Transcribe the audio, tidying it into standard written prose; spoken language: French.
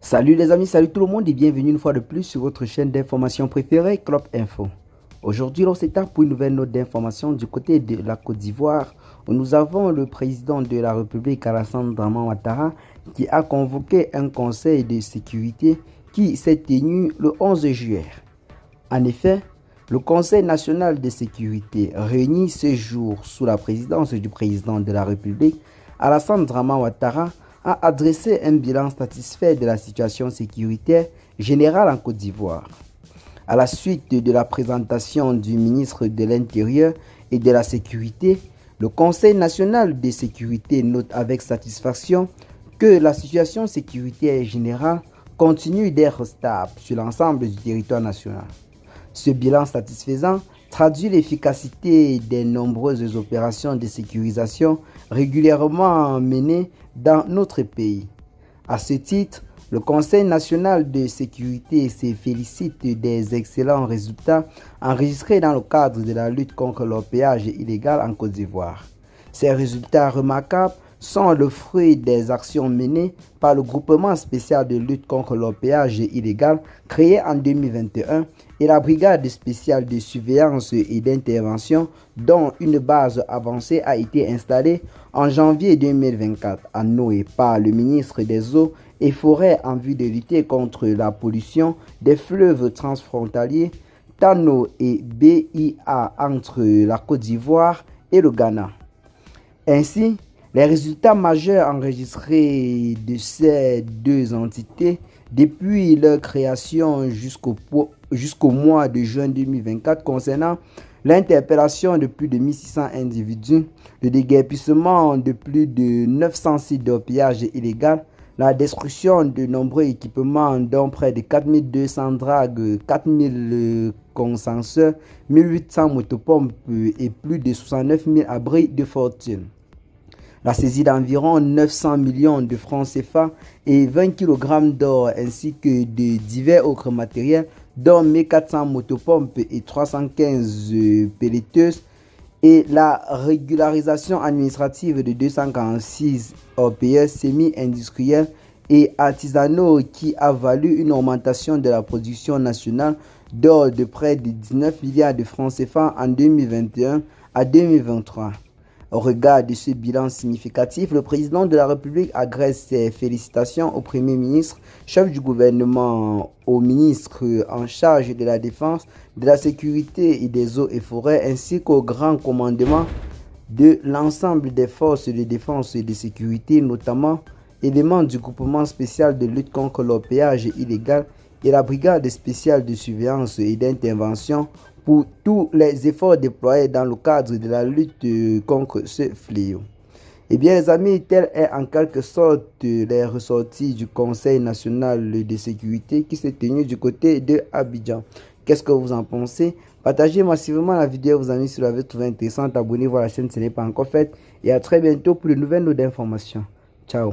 Salut les amis, salut tout le monde et bienvenue une fois de plus sur votre chaîne d'information préférée, Clop Info. Aujourd'hui, on s'étape pour une nouvelle note d'information du côté de la Côte d'Ivoire où nous avons le président de la République, Alassane Dramane Ouattara, qui a convoqué un conseil de sécurité qui s'est tenu le 11 juillet. En effet, le Conseil national de sécurité réuni ce jour sous la présidence du président de la République, Alassane Dramane Ouattara, a adressé un bilan satisfait de la situation sécuritaire générale en Côte d'Ivoire. À la suite de la présentation du ministre de l'Intérieur et de la Sécurité, le Conseil national de sécurité note avec satisfaction que la situation sécuritaire générale continue d'être stable sur l'ensemble du territoire national. Ce bilan satisfaisant traduit l'efficacité des nombreuses opérations de sécurisation régulièrement menées dans notre pays. À ce titre, le Conseil national de sécurité se félicite des excellents résultats enregistrés dans le cadre de la lutte contre l'orpaillage illégal en Côte d'Ivoire. Ces résultats remarquables sont le fruit des actions menées par le groupement spécial de lutte contre l'orpaillage illégal créé en 2021 et la brigade spéciale de surveillance et d'intervention dont une base avancée a été installée en janvier 2024 à Noé par le ministre des Eaux et Forêts en vue de lutter contre la pollution des fleuves transfrontaliers Tano et BIA entre la Côte d'Ivoire et le Ghana. Ainsi, les résultats majeurs enregistrés de ces deux entités depuis leur création jusqu'au mois de juin 2024 concernant l'interpellation de plus de 1600 individus, le déguerpissement de plus de 900 sites d'orpaillage illégal, la destruction de nombreux équipements dont près de 4200 dragues, 4000 consenseurs, 1800 motopompes et plus de 69 000 abris de fortune. La saisie d'environ 900 millions de francs CFA et 20 kg d'or ainsi que de divers autres matériels dont 1400 motopompes et 315 pelleteuses et la régularisation administrative de 246 orpailleurs semi-industriels et artisanaux qui a valu une augmentation de la production nationale d'or de près de 19 milliards de francs CFA en 2021 à 2023. Au regard de ce bilan significatif, le président de la République adresse ses félicitations au Premier ministre, chef du gouvernement, au ministre en charge de la Défense, de la Sécurité et des Eaux et Forêts, ainsi qu'au grand commandement de l'ensemble des forces de défense et de sécurité, notamment éléments du groupement spécial de lutte contre l'orpaillage illégal et la brigade spéciale de surveillance et d'intervention pour tous les efforts déployés dans le cadre de la lutte contre ce fléau. Eh bien les amis, tel est en quelque sorte les ressorties du Conseil national de sécurité qui s'est tenu du côté de Abidjan. Qu'est-ce que vous en pensez? Partagez massivement la vidéo, vos amis, si vous l'avez trouvée intéressante. Abonnez-vous à la chaîne si ce n'est pas encore fait. Et à très bientôt pour de nouvelles notes d'informations. Ciao.